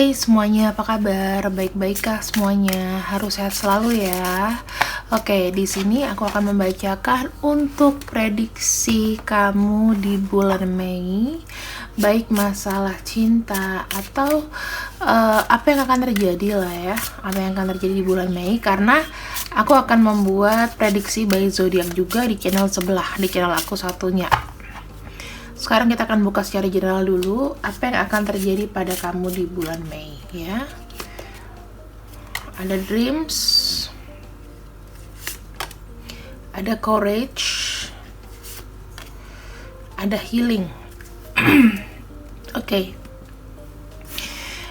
Hai semuanya, apa kabar? Baik-baik kah semuanya? Harus sehat selalu ya. Oke, di sini aku akan membacakan untuk prediksi kamu di bulan Mei, baik masalah cinta atau apa yang akan terjadi lah ya, apa yang akan terjadi di bulan Mei, karena aku akan membuat prediksi by zodiak juga di channel sebelah, di channel aku satunya. Sekarang kita akan buka secara general dulu apa yang akan terjadi pada kamu di bulan Mei ya. Ada dreams, ada courage, ada healing. Oke.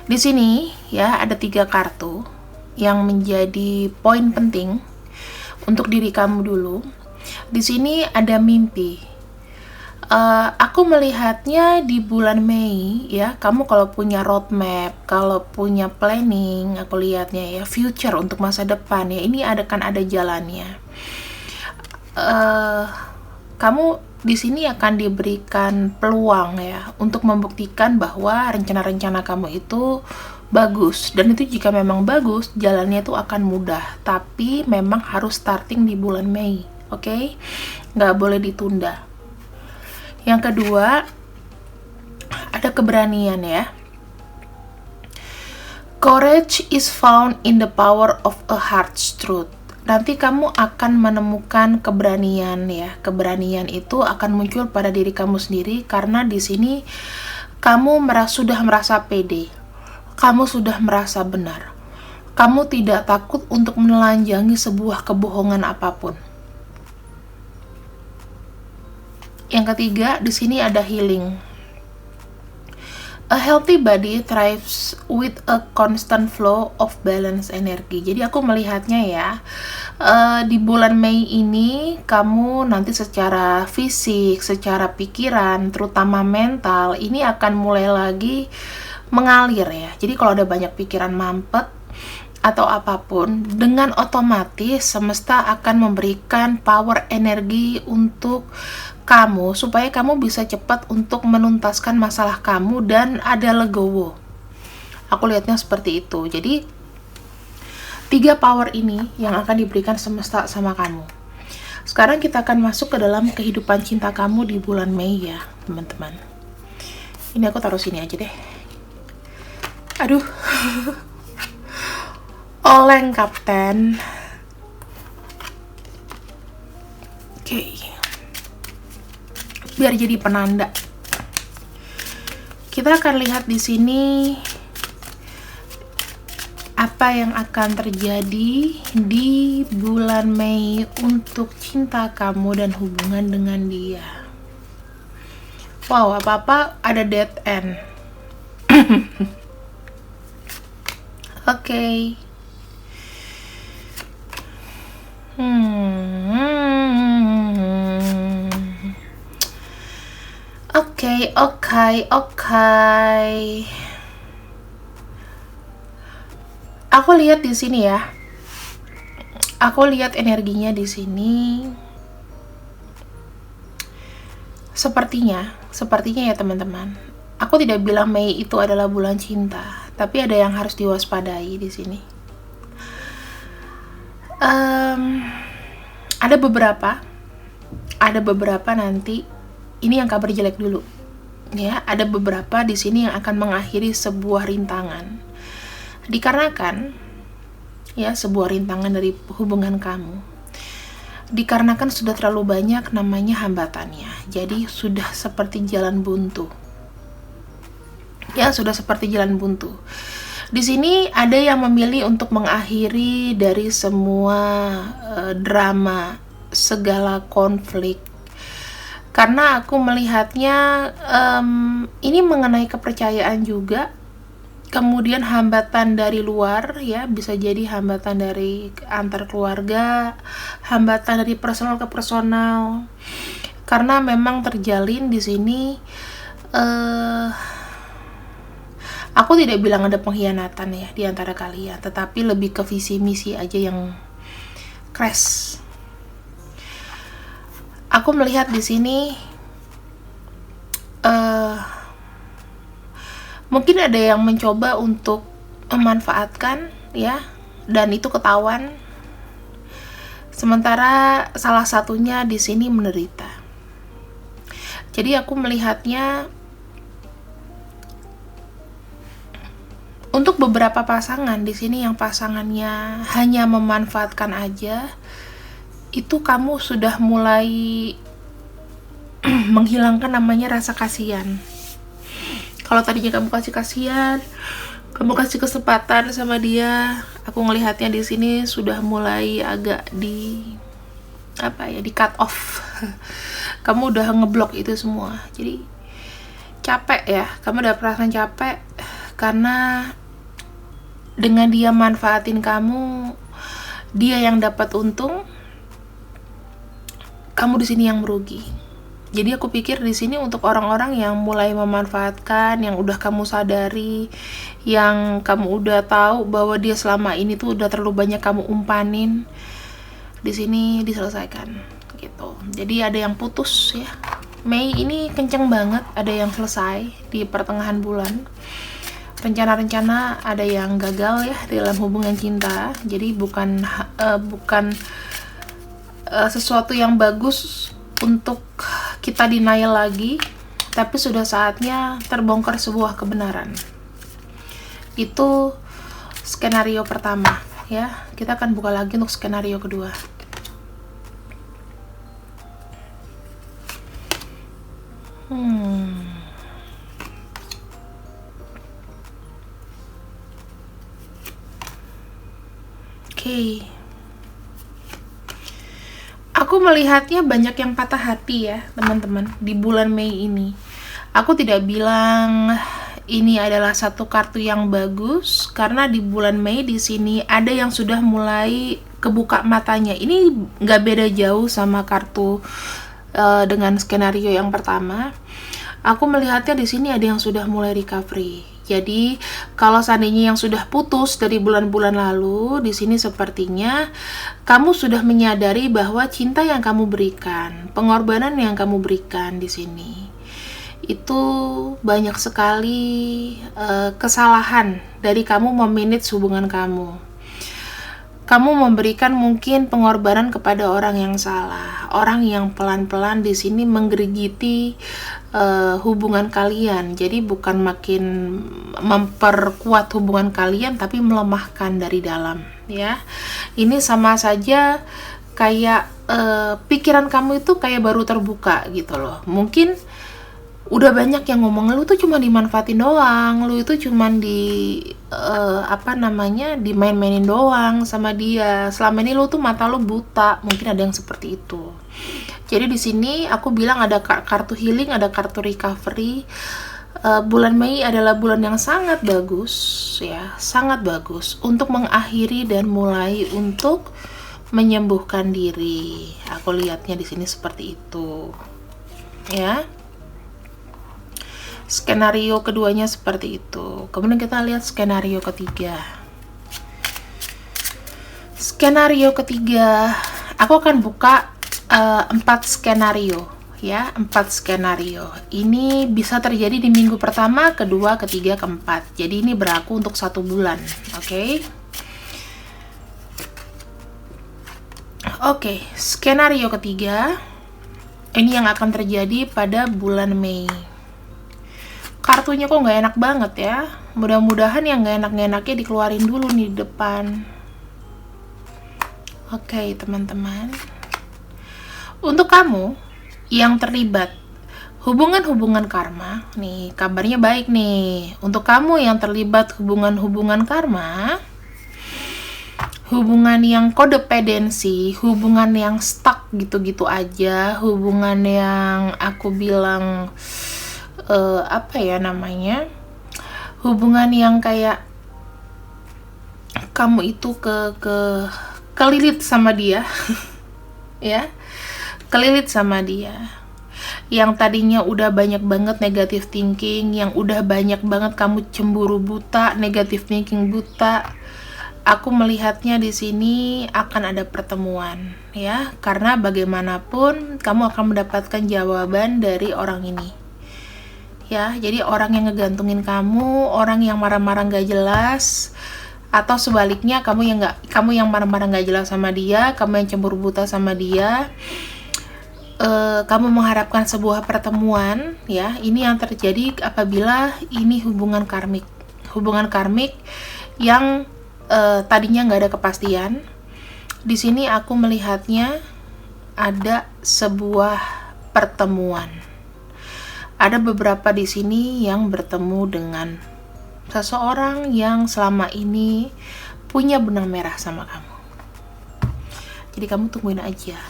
Di sini ya ada 3 kartu yang menjadi poin penting untuk diri kamu dulu. Di sini ada mimpi. Aku melihatnya di bulan Mei ya, kamu kalau punya roadmap, kalau punya planning, aku lihatnya ya, future untuk masa depan ya, ini akan ada jalannya. Kamu di sini akan diberikan peluang ya untuk membuktikan bahwa rencana-rencana kamu itu bagus, dan itu jika memang bagus, jalannya itu akan mudah, tapi memang harus starting di bulan Mei, oke? Nggak boleh ditunda. Yang kedua, ada keberanian ya. Courage is found in the power of a heart's truth. Nanti kamu akan menemukan keberanian ya. Keberanian itu akan muncul pada diri kamu sendiri karena di sini kamu sudah merasa pede. Kamu sudah merasa benar. Kamu tidak takut untuk menelanjangi sebuah kebohongan apapun. Yang ketiga, di sini ada healing. A healthy body thrives with a constant flow of balance energy. Jadi aku melihatnya ya, di bulan Mei ini kamu nanti secara fisik, secara pikiran, terutama mental, ini akan mulai lagi mengalir ya. Jadi kalau ada banyak pikiran mampet atau apapun, dengan otomatis semesta akan memberikan power energi untuk kamu supaya kamu bisa cepat untuk menuntaskan masalah kamu dan ada legowo. Aku lihatnya seperti itu. Jadi 3 power ini yang akan diberikan semesta sama kamu. Sekarang kita akan masuk ke dalam kehidupan cinta kamu di bulan Mei ya, teman-teman. Ini aku taruh sini aja deh. Aduh. Oleng kapten. Oke. Biar jadi penanda. Kita akan lihat di sini apa yang akan terjadi di bulan Mei untuk cinta kamu dan hubungan dengan dia. Wow, apa-apa ada dead end. Oke. Oke. Aku lihat di sini ya. Aku lihat energinya di sini. Sepertinya ya teman-teman. Aku tidak bilang Mei itu adalah bulan cinta, tapi ada yang harus diwaspadai di sini. Ada beberapa nanti. Ini yang kabar jelek dulu. Ya, ada beberapa di sini yang akan mengakhiri sebuah rintangan. Dikarenakan ya sebuah rintangan dari hubungan kamu. Dikarenakan sudah terlalu banyak namanya hambatannya. Jadi sudah seperti jalan buntu. Ya, sudah seperti jalan buntu. Di sini ada yang memilih untuk mengakhiri dari semua drama, segala konflik. Karena aku melihatnya ini mengenai kepercayaan juga, kemudian hambatan dari luar ya, bisa jadi hambatan dari antar keluarga, hambatan dari personal ke personal. Karena memang terjalin di sini, aku tidak bilang ada pengkhianatan ya di antara kalian, tetapi lebih ke visi misi aja yang crash. Aku melihat di sini Mungkin ada yang mencoba untuk memanfaatkan ya, dan itu ketahuan. Sementara salah satunya di sini menderita. Jadi aku melihatnya untuk beberapa pasangan di sini yang pasangannya hanya memanfaatkan aja, itu kamu sudah mulai menghilangkan namanya rasa kasihan. Kalau tadinya kamu kasih kasihan, kamu kasih kesempatan sama dia, aku ngelihatnya di sini sudah mulai agak di cut off. Kamu udah ngeblok itu semua. Jadi capek ya, kamu udah perasaan capek karena dengan dia manfaatin kamu, dia yang dapat untung, kamu di sini yang merugi. Jadi aku pikir di sini untuk orang-orang yang mulai memanfaatkan, yang udah kamu sadari, yang kamu udah tahu bahwa dia selama ini tuh udah terlalu banyak kamu umpanin, di sini diselesaikan gitu. Jadi ada yang putus ya. Mei ini kenceng banget, ada yang selesai di pertengahan bulan. Rencana-rencana ada yang gagal ya dalam hubungan cinta. Jadi bukan sesuatu yang bagus untuk kita denial lagi, tapi sudah saatnya terbongkar sebuah kebenaran. Itu skenario pertama ya. Kita akan buka lagi untuk skenario kedua. Oke. Aku melihatnya banyak yang patah hati ya, teman-teman, di bulan Mei ini. Aku tidak bilang ini adalah satu kartu yang bagus, karena di bulan Mei di sini ada yang sudah mulai kebuka matanya. Ini nggak beda jauh sama kartu dengan skenario yang pertama. Aku melihatnya di sini ada yang sudah mulai recovery. Jadi, kalau seandainya yang sudah putus dari bulan-bulan lalu, di sini sepertinya kamu sudah menyadari bahwa cinta yang kamu berikan, pengorbanan yang kamu berikan di sini, itu banyak sekali kesalahan dari kamu memanage hubungan kamu. Kamu memberikan mungkin pengorbanan kepada orang yang salah, orang yang pelan-pelan di sini menggerigiti hubungan kalian. Jadi bukan makin memperkuat hubungan kalian, tapi melemahkan dari dalam. Ya, ini sama saja kayak pikiran kamu itu kayak baru terbuka gitu loh. Mungkin udah banyak yang ngomong lu tuh cuma dimanfaatin doang, lu itu cuma dimain-mainin doang sama dia. Selama ini lu tuh mata lu buta, mungkin ada yang seperti itu. Jadi di sini aku bilang ada kartu healing, ada kartu recovery. Bulan Mei adalah bulan yang sangat bagus ya, sangat bagus untuk mengakhiri dan mulai untuk menyembuhkan diri. Aku lihatnya di sini seperti itu. Ya. Skenario keduanya seperti itu. Kemudian kita lihat skenario ketiga. Skenario ketiga, aku akan buka 4 skenario ya, 4 skenario. Ini bisa terjadi di minggu pertama, kedua, ketiga, keempat. Jadi ini berlaku untuk 1 bulan. Oke, skenario ketiga. Ini yang akan terjadi pada bulan Mei. Kartunya kok nggak enak banget ya. Mudah-mudahan yang nggak enak-enaknya dikeluarin dulu nih di depan. Oke, teman-teman. Untuk kamu yang terlibat hubungan-hubungan karma, nih kabarnya baik nih. Untuk kamu yang terlibat hubungan-hubungan karma, hubungan yang kodependensi, hubungan yang stuck gitu-gitu aja, hubungan yang aku bilang hubungan yang kayak kamu itu kelilit sama dia ya, kelilit sama dia, yang tadinya udah banyak banget negative thinking, yang udah banyak banget kamu cemburu buta, negative thinking buta. Aku melihatnya di sini akan ada pertemuan ya, karena bagaimanapun kamu akan mendapatkan jawaban dari orang ini ya. Jadi orang yang ngegantungin kamu, orang yang marah-marah nggak jelas, atau sebaliknya kamu yang marah-marah nggak jelas sama dia, kamu yang cemburu buta sama dia. Kamu mengharapkan sebuah pertemuan, ya. Ini yang terjadi apabila ini hubungan karmik yang tadinya nggak ada kepastian. Di sini aku melihatnya ada sebuah pertemuan. Ada beberapa di sini yang bertemu dengan seseorang yang selama ini punya benang merah sama kamu. Jadi kamu tungguin aja.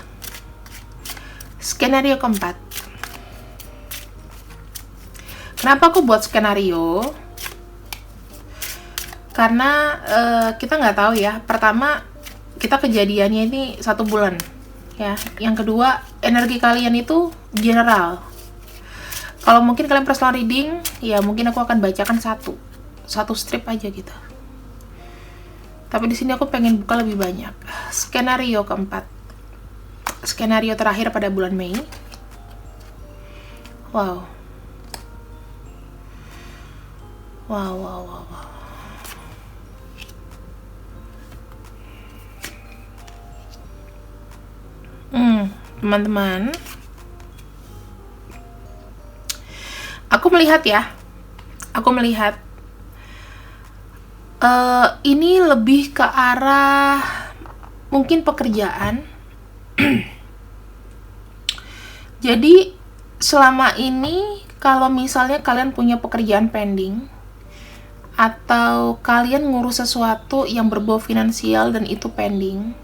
Skenario keempat. Kenapa aku buat skenario? Karena kita nggak tahu ya. Pertama, kita kejadiannya ini 1 bulan, ya. Yang kedua, energi kalian itu general. Kalau mungkin kalian personal reading, ya mungkin aku akan bacakan satu strip aja gitu. Tapi di sini aku pengen buka lebih banyak. Skenario keempat. Skenario terakhir pada bulan Mei. Wow. Teman-teman, aku melihat ini lebih ke arah mungkin pekerjaan. Jadi selama ini kalau misalnya kalian punya pekerjaan pending, atau kalian ngurus sesuatu yang berbau finansial dan itu pending,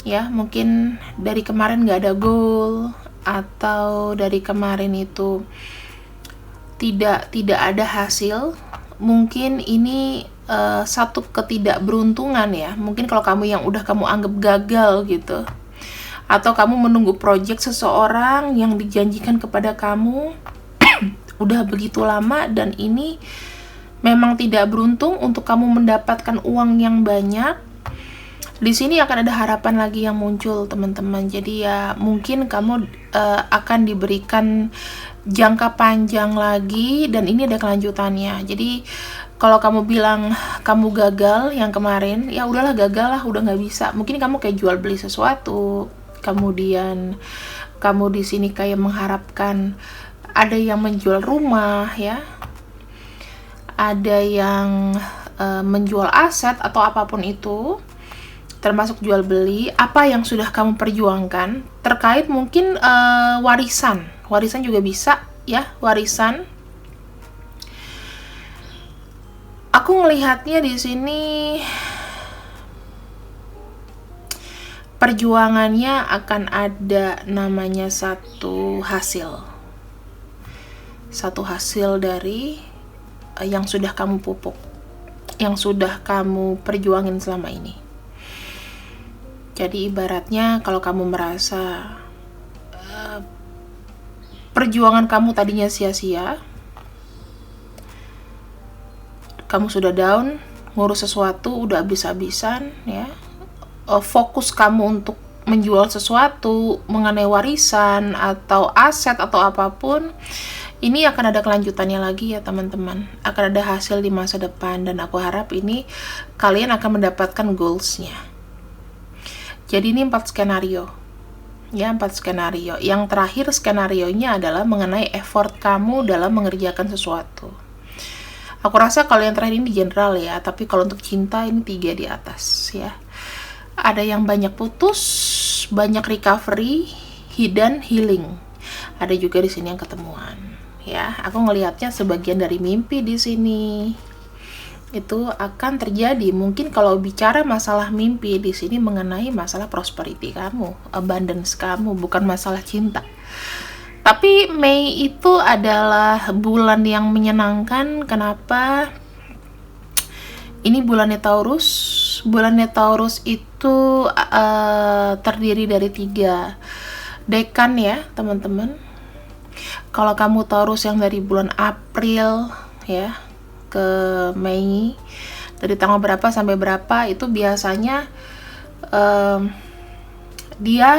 ya, mungkin dari kemarin nggak ada goal, atau dari kemarin itu tidak ada hasil. Mungkin ini satu ketidakberuntungan, ya. Mungkin kalau kamu yang udah kamu anggap gagal gitu, atau kamu menunggu project seseorang yang dijanjikan kepada kamu udah begitu lama, dan ini memang tidak beruntung untuk kamu mendapatkan uang yang banyak. Di sini akan ada harapan lagi yang muncul, teman-teman. Jadi ya mungkin kamu akan diberikan jangka panjang lagi, dan ini ada kelanjutannya. Jadi kalau kamu bilang kamu gagal yang kemarin, ya udahlah, gagal lah, udah nggak bisa. Mungkin kamu kayak jual beli sesuatu, kemudian kamu di sini kayak mengharapkan ada yang menjual rumah, ya, ada yang menjual aset atau apapun itu, termasuk jual beli. Apa yang sudah kamu perjuangkan terkait mungkin warisan juga bisa, ya, warisan. Aku ngelihatnya di sini perjuangannya akan ada namanya satu hasil dari yang sudah kamu pupuk, yang sudah kamu perjuangin selama ini. Jadi ibaratnya kalau kamu merasa perjuangan kamu tadinya sia-sia, kamu sudah down, ngurus sesuatu udah habis-habisan, ya, fokus kamu untuk menjual sesuatu mengenai warisan atau aset atau apapun, ini akan ada kelanjutannya lagi, ya teman-teman. Akan ada hasil di masa depan, dan aku harap ini kalian akan mendapatkan goals-nya. Jadi ini 4 skenario, ya, 4 skenario. Yang terakhir skenario-nya adalah mengenai effort kamu dalam mengerjakan sesuatu. Aku rasa kalau yang terakhir ini general, ya, tapi kalau untuk cinta ini 3 di atas, ya. Ada yang banyak putus, banyak recovery, hidden healing. Ada juga di sini yang ketemuan, ya. Aku ngelihatnya sebagian dari mimpi di sini. Itu akan terjadi. Mungkin kalau bicara masalah mimpi di sini mengenai masalah prosperity kamu, abundance kamu, bukan masalah cinta. Tapi Mei itu adalah bulan yang menyenangkan. Kenapa? Ini bulannya Taurus. Bulannya Taurus itu terdiri dari 3 dekan, ya teman-teman. Kalau kamu Taurus yang dari bulan April, ya, ke Mei, dari tanggal berapa sampai berapa, itu biasanya dia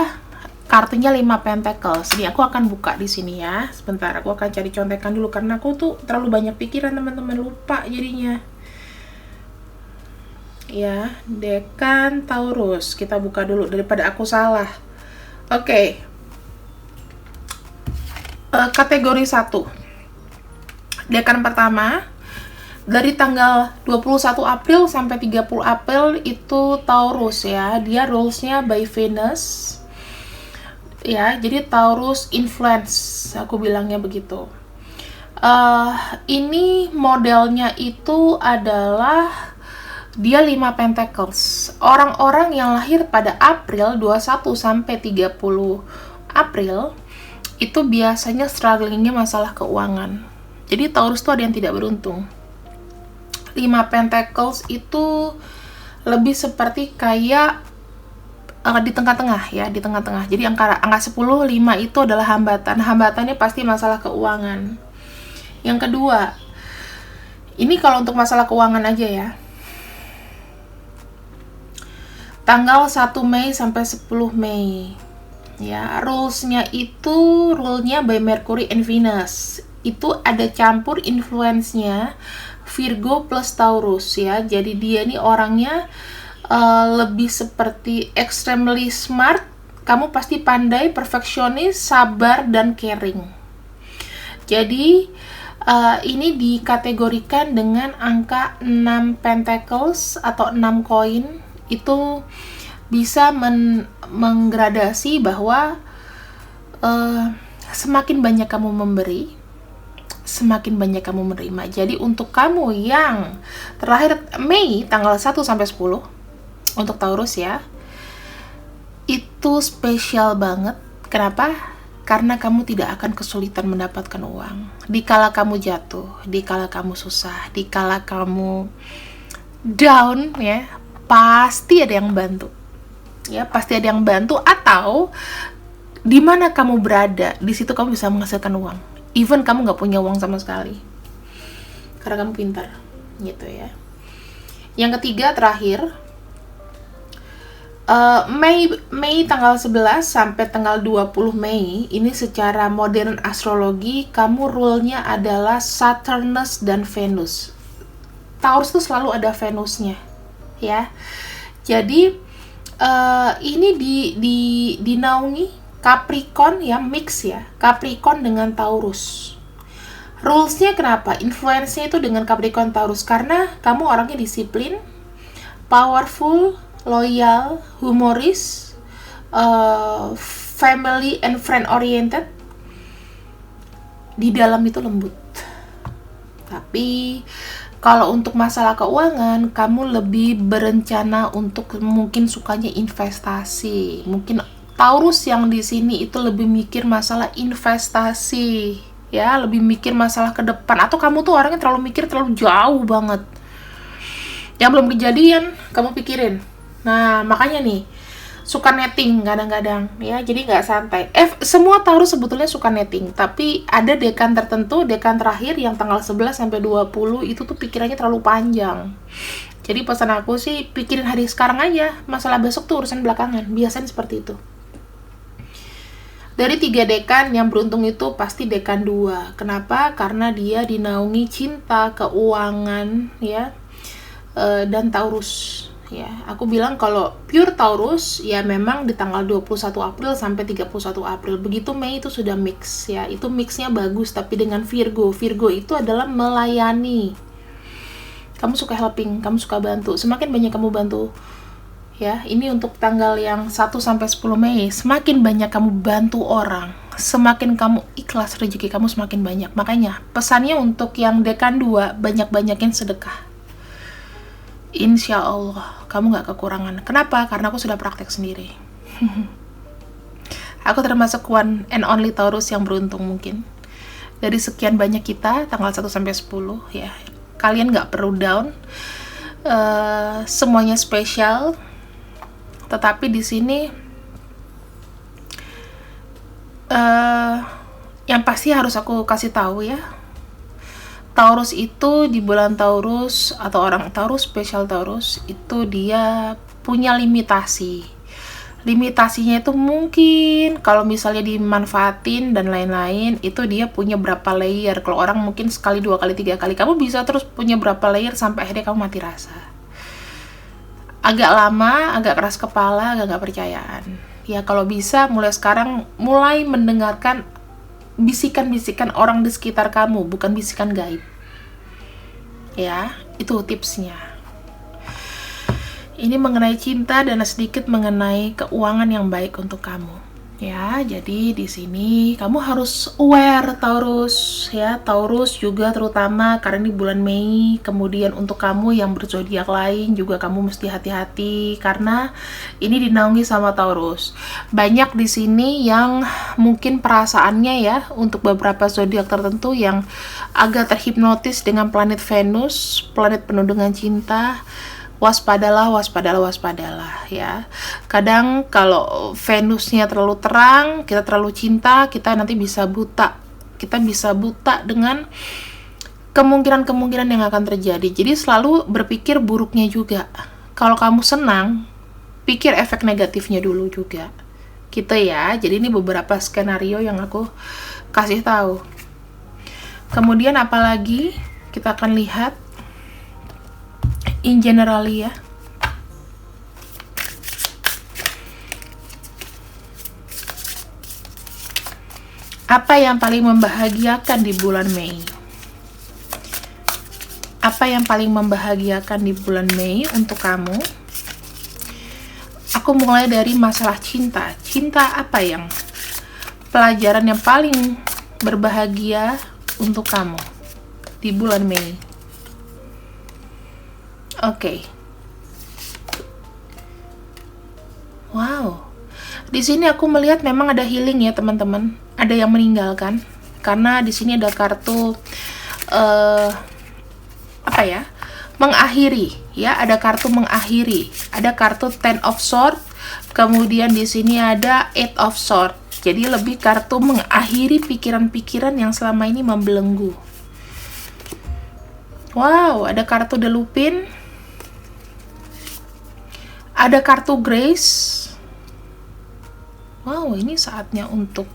kartunya 5 pentacles. Ini aku akan buka di sini ya. Sebentar, aku akan cari contekan dulu karena aku tuh terlalu banyak pikiran teman-teman, lupa jadinya. Ya, dekan Taurus. Kita buka dulu daripada aku salah. Oke. Kategori 1. Dekan pertama dari tanggal 21 April sampai 30 April itu Taurus ya. Dia rulesnya by Venus. Ya, jadi Taurus influence, aku bilangnya begitu. Ini modelnya itu adalah dia 5 pentacles. Orang-orang yang lahir pada April 21 sampai 30 April itu biasanya strugglingnya masalah keuangan. Jadi Taurus tuh ada yang tidak beruntung. 5 pentacles itu lebih seperti kayak di tengah-tengah ya, di tengah-tengah. Jadi angka 10, 5 itu adalah hambatan. Hambatannya pasti masalah keuangan. Yang kedua, ini kalau untuk masalah keuangan aja ya. Tanggal 1 Mei sampai 10 Mei. Ya, rulesnya itu rule-nya by Mercury and Venus. Itu ada campur influence-nya Virgo plus Taurus ya. Jadi dia nih orangnya lebih seperti extremely smart. Kamu pasti pandai, perfeksionis, sabar, dan caring. Jadi ini dikategorikan dengan angka 6 pentacles atau 6 koin. Itu bisa menggradasi bahwa semakin banyak kamu memberi, semakin banyak kamu menerima. Jadi untuk kamu yang terlahir Mei tanggal 1 sampai 10 untuk Taurus ya, itu spesial banget. Kenapa? Karena kamu tidak akan kesulitan mendapatkan uang. Dikala kamu jatuh, dikala kamu susah, dikala kamu down ya, pasti ada yang bantu. Ya, pasti ada yang bantu, atau di mana kamu berada, di situ kamu bisa menghasilkan uang. Even kamu nggak punya uang sama sekali. Karena kamu pintar, gitu ya. Yang ketiga, terakhir, Mei tanggal 11 sampai tanggal 20 Mei, ini secara modern astrologi, kamu rule-nya adalah Saturnus dan Venus. Taurus itu selalu ada Venusnya, ya. Jadi ini dinaungi Capricorn ya, mix ya, Capricorn dengan Taurus. Rules-nya kenapa? Influence-nya itu dengan Capricorn Taurus karena kamu orangnya disiplin, powerful, loyal, humoris, family and friend oriented. Di dalam itu lembut. Tapi kalau untuk masalah keuangan, kamu lebih berencana untuk mungkin sukanya investasi. Mungkin Taurus yang di sini itu lebih mikir masalah investasi, ya, lebih mikir masalah ke depan. Atau kamu tuh orangnya terlalu mikir terlalu jauh banget. Yang belum kejadian, kamu pikirin. Nah, makanya nih, suka netting kadang-kadang ya, jadi nggak santai. Semua Taurus sebetulnya suka netting, tapi ada dekan tertentu, dekan terakhir yang tanggal 11 sampai 20 itu tuh pikirannya terlalu panjang. Jadi pesan aku sih, pikirin hari sekarang aja, masalah besok tuh urusan belakangan. Biasanya seperti itu. Dari 3 dekan yang beruntung itu pasti dekan 2. Kenapa? Karena dia dinaungi cinta, keuangan ya, dan Taurus. Ya, aku bilang kalau pure Taurus ya memang di tanggal 21 April sampai 31 April. Begitu Mei itu sudah mix ya. Itu mixnya bagus, tapi dengan Virgo. Virgo itu adalah melayani. Kamu suka helping, kamu suka bantu. Semakin banyak kamu bantu ya, ini untuk tanggal yang 1 sampai 10 Mei. Semakin banyak kamu bantu orang, semakin kamu ikhlas, rezeki kamu semakin banyak. Makanya pesannya untuk yang dekan 2, banyak-banyakin sedekah. Insya Allah kamu gak kekurangan. Kenapa? Karena aku sudah praktek sendiri. Aku termasuk one and only Taurus yang beruntung mungkin. Dari sekian banyak kita, tanggal 1 sampai 10 ya. Kalian gak perlu down. Semuanya spesial. Tetapi di sini yang pasti harus aku kasih tahu ya. Taurus itu di bulan Taurus atau orang Taurus, spesial Taurus itu dia punya limitasi. limitasinya itu mungkin kalau misalnya dimanfaatin dan lain-lain, itu dia punya berapa layer. Kalau orang mungkin sekali, 2 kali, 3 kali, kamu bisa terus punya berapa layer sampai akhirnya kamu mati rasa. Agak lama, agak keras kepala, agak gak percayaan. Ya kalau bisa mulai sekarang, mulai mendengarkan bisikan-bisikan orang di sekitar kamu, bukan bisikan gaib. Ya, itu tipsnya. Ini mengenai cinta dan sedikit mengenai keuangan yang baik untuk kamu. Ya, jadi di sini kamu harus aware Taurus, ya. Taurus juga terutama karena ini bulan Mei. Kemudian untuk kamu yang berzodiak lain juga kamu mesti hati-hati karena ini dinaungi sama Taurus. Banyak di sini yang mungkin perasaannya ya untuk beberapa zodiak tertentu yang agak terhipnotis dengan planet Venus, planet penuh dengan cinta. Waspadalah ya. Kadang kalau Venusnya terlalu terang, kita terlalu cinta, kita nanti bisa buta. Kita bisa buta dengan kemungkinan-kemungkinan yang akan terjadi. Jadi selalu berpikir buruknya juga. Kalau kamu senang, pikir efek negatifnya dulu juga. Gitu ya. Jadi ini beberapa skenario yang aku kasih tahu. Kemudian apalagi kita akan lihat in general ya. Apa yang paling membahagiakan di bulan Mei? Apa yang paling membahagiakan di bulan Mei untuk kamu? Aku mulai dari masalah cinta. Cinta apa yang pelajaran yang paling berbahagia untuk kamu di bulan Mei? Oke. Wow. Di sini aku melihat memang ada healing ya, teman-teman. Ada yang meninggalkan karena di sini ada kartu mengakhiri ya, ada kartu mengakhiri. Ada kartu Ten of Swords. Kemudian di sini ada Eight of Swords. Jadi lebih kartu mengakhiri pikiran-pikiran yang selama ini membelenggu. Wow, ada kartu The Lupin. Ada kartu Grace. Wow, ini saatnya untuk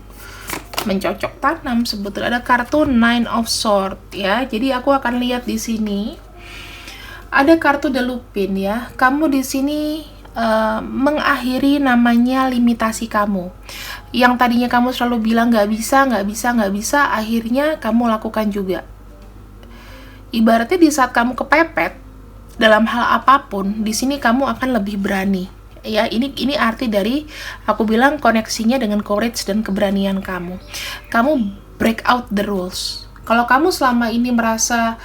mencocok tanam sebetulnya. Ada kartu Nine of Swords ya. Jadi aku akan lihat di sini. Ada kartu The Lupin ya. Kamu di sini mengakhiri namanya limitasi kamu. Yang tadinya kamu selalu bilang nggak bisa, akhirnya kamu lakukan juga. Ibaratnya di saat kamu kepepet dalam hal apapun, di sini kamu akan lebih berani. Ya, ini arti dari aku bilang koneksinya dengan courage dan keberanian kamu. Kamu break out the rules. Kalau kamu selama ini merasa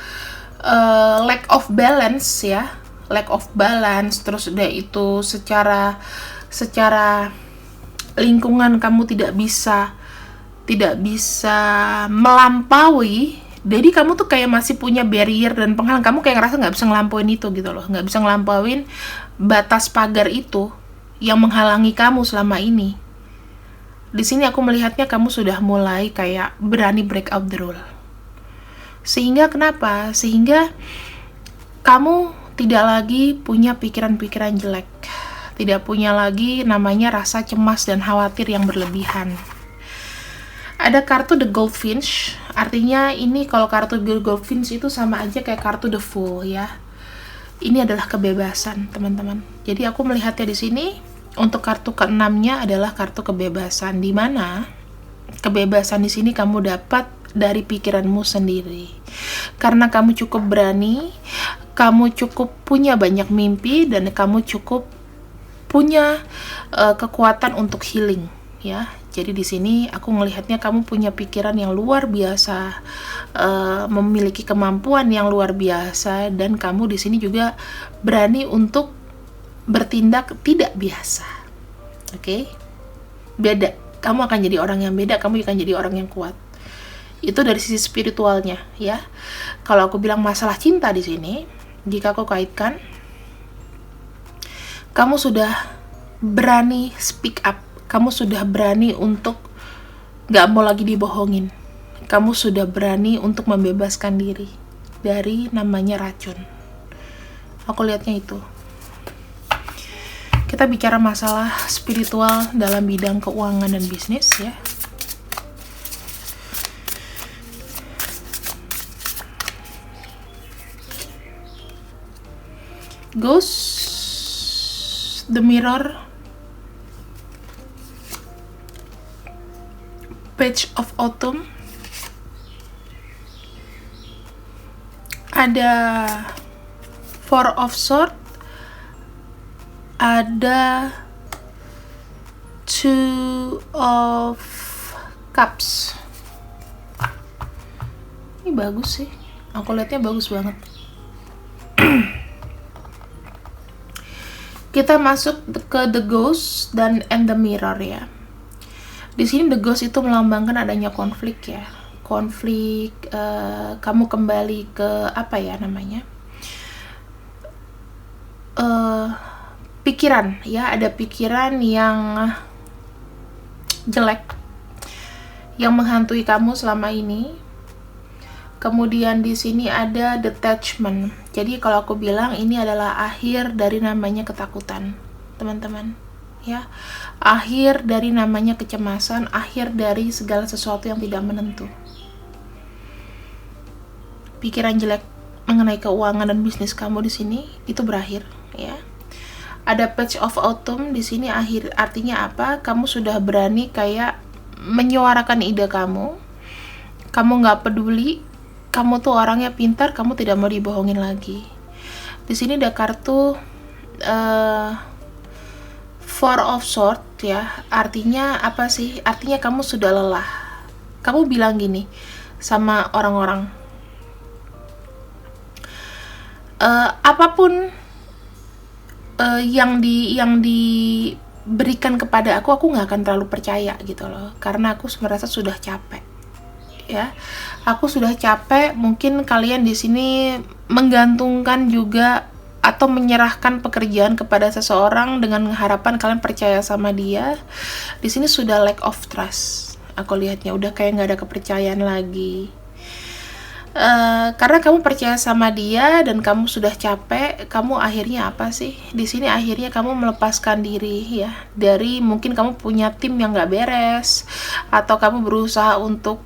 lack of balance ya, terus udah itu secara lingkungan kamu tidak bisa melampaui. Jadi kamu tuh kayak masih punya barrier dan penghalang, kamu kayak ngerasa nggak bisa ngelampauin itu gitu loh, nggak bisa ngelampauin batas pagar itu yang menghalangi kamu selama ini. Di sini aku melihatnya kamu sudah mulai kayak berani break out the rule. Sehingga kenapa? Sehingga kamu tidak lagi punya pikiran-pikiran jelek, tidak punya lagi namanya rasa cemas dan khawatir yang berlebihan. Ada kartu The Goldfinch, artinya ini kalau kartu The Goldfinch itu sama aja kayak kartu The Fool ya. Ini adalah kebebasan, teman-teman. Jadi aku melihatnya di sini untuk kartu ke-6-nya adalah kartu kebebasan, di mana kebebasan di sini kamu dapat dari pikiranmu sendiri. Karena kamu cukup berani, kamu cukup punya banyak mimpi, dan kamu cukup punya kekuatan untuk healing ya. Jadi di sini aku melihatnya kamu punya pikiran yang luar biasa, memiliki kemampuan yang luar biasa, dan kamu di sini juga berani untuk bertindak tidak biasa. Oke? Beda. Kamu akan jadi orang yang beda, kamu akan jadi orang yang kuat. Itu dari sisi spiritualnya ya. Kalau aku bilang masalah cinta di sini, jika aku kaitkan, kamu sudah berani speak up. Kamu sudah berani untuk gak mau lagi dibohongin. Kamu sudah berani untuk membebaskan diri dari namanya racun. Aku lihatnya itu. Kita bicara masalah spiritual dalam bidang keuangan dan bisnis ya. Ghost, the Mirror, Page of Autumn, ada Four of Swords, ada Two of Cups. Ini bagus sih, aku lihatnya bagus banget. Kita masuk ke The Ghost and the Mirror ya. Di sini The Ghost itu melambangkan adanya konflik ya. Konflik, kamu kembali ke apa ya namanya? Pikiran ya, ada pikiran yang jelek yang menghantui kamu selama ini. Kemudian di sini ada detachment. Jadi kalau aku bilang ini adalah akhir dari namanya ketakutan, teman-teman. Ya, akhir dari namanya kecemasan, akhir dari segala sesuatu yang tidak menentu. Pikiran jelek mengenai keuangan dan bisnis kamu di sini itu berakhir, ya. Ada Page of Autumn di sini akhir, artinya apa? Kamu sudah berani kayak menyuarakan ide kamu. Kamu nggak peduli. Kamu tuh orangnya pintar, kamu tidak mau dibohongin lagi. Di sini ada kartu Four of Swords ya. Artinya apa sih? Artinya kamu sudah lelah. Kamu bilang gini sama orang-orang, apapun yang diberikan kepada aku nggak akan terlalu percaya gitu loh. Karena aku merasa sudah capek. Ya, aku sudah capek. Mungkin kalian di sini menggantungkan juga atau menyerahkan pekerjaan kepada seseorang dengan harapan kalian percaya sama dia. Di sini sudah lack of trust. Aku lihatnya udah kayak nggak ada kepercayaan lagi. Karena kamu percaya sama dia dan kamu sudah capek, kamu akhirnya apa sih? Di sini akhirnya kamu melepaskan diri ya dari, mungkin kamu punya tim yang nggak beres atau kamu berusaha untuk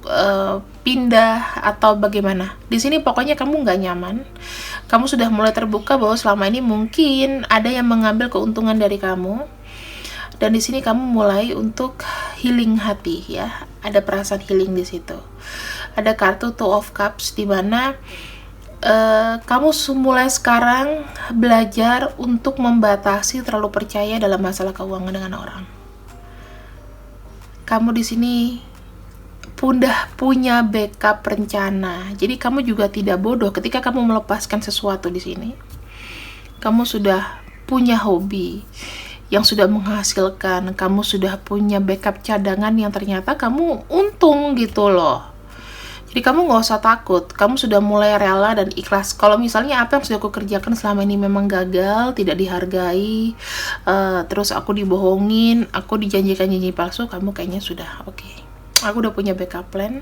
pindah atau bagaimana. Di sini pokoknya kamu nggak nyaman. Kamu sudah mulai terbuka bahwa selama ini mungkin ada yang mengambil keuntungan dari kamu. Dan di sini kamu mulai untuk healing hati ya. Ada perasaan healing di situ. Ada kartu Two of Cups di mana kamu mulai sekarang belajar untuk membatasi terlalu percaya dalam masalah keuangan dengan orang. Kamu di sini udah punya backup rencana. Jadi kamu juga tidak bodoh ketika kamu melepaskan sesuatu di sini. Kamu sudah punya hobi yang sudah menghasilkan, kamu sudah punya backup cadangan yang ternyata kamu untung gitu loh. Jadi kamu nggak usah takut, kamu sudah mulai rela dan ikhlas. Kalau misalnya apa yang sudah aku kerjakan selama ini memang gagal, tidak dihargai, terus aku dibohongin, aku dijanjikan janji palsu, kamu kayaknya sudah oke. Aku udah punya backup plan.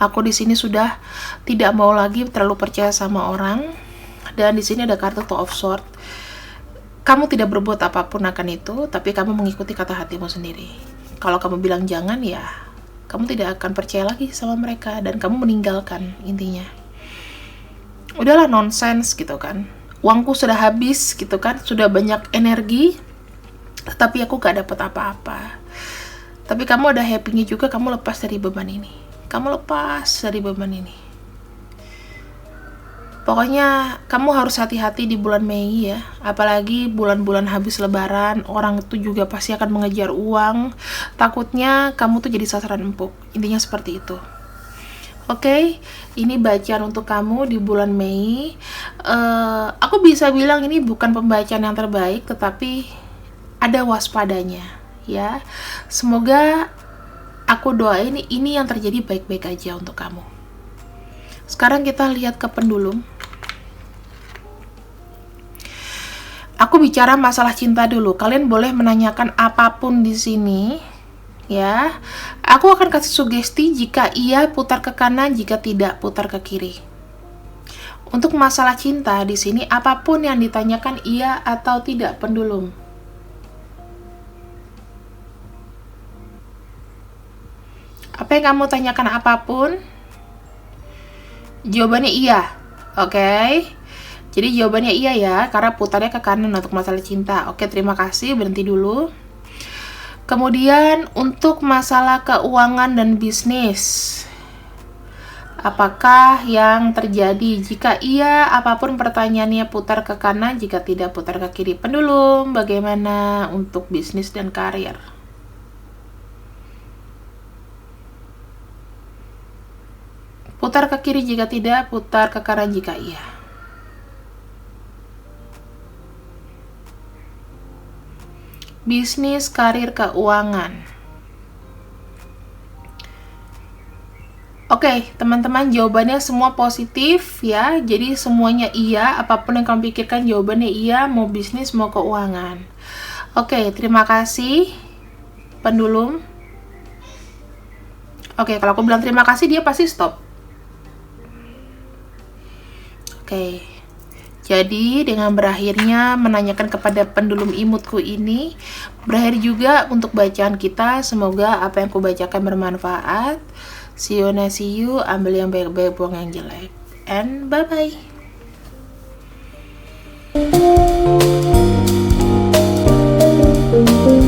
Aku di sini sudah tidak mau lagi terlalu percaya sama orang. Dan di sini ada kartu Two of Swords. Kamu tidak berbuat apapun akan itu, tapi kamu mengikuti kata hatimu sendiri. Kalau kamu bilang jangan, ya kamu tidak akan percaya lagi sama mereka dan kamu meninggalkan intinya. Udahlah nonsense gitu kan. Uangku sudah habis gitu kan, sudah banyak energi, tapi aku gak dapat apa-apa. Tapi kamu ada happy-nya juga, kamu lepas dari beban ini. Kamu lepas dari beban ini. Pokoknya kamu harus hati-hati di bulan Mei ya. Apalagi bulan-bulan habis lebaran, orang itu juga pasti akan mengejar uang. Takutnya kamu tuh jadi sasaran empuk. Intinya seperti itu. Oke, ini bacaan untuk kamu di bulan Mei. Aku bisa bilang ini bukan pembacaan yang terbaik, tetapi ada waspadanya ya. Semoga aku doain ini yang terjadi baik-baik aja untuk kamu. Sekarang kita lihat ke pendulum. Aku bicara masalah cinta dulu. Kalian boleh menanyakan apapun di sini, ya. Aku akan kasih sugesti jika iya putar ke kanan, jika tidak putar ke kiri. Untuk masalah cinta di sini, apapun yang ditanyakan iya atau tidak pendulum. Apa yang kamu tanyakan apapun, jawabannya iya. Oke. Jadi jawabannya iya ya, karena putarnya ke kanan untuk masalah cinta. Oke, terima kasih, berhenti dulu. Kemudian untuk masalah keuangan dan bisnis, apakah yang terjadi? Jika iya, apapun pertanyaannya putar ke kanan, jika tidak putar ke kiri. Pendulum, bagaimana untuk bisnis dan karir? Putar ke kiri jika tidak, putar ke kanan jika iya. Bisnis, karir, keuangan. Oke, teman-teman, jawabannya semua positif ya. Jadi semuanya iya, apapun yang kamu pikirkan jawabannya iya, mau bisnis, mau keuangan. Oke, terima kasih pendulum. Oke, kalau aku bilang terima kasih, dia pasti stop. Oke. Jadi dengan berakhirnya menanyakan kepada pendulum imutku ini, berakhir juga untuk bacaan kita. Semoga apa yang aku bacakan bermanfaat. See you, ambil yang baik-baik, buang yang jelek. And bye-bye.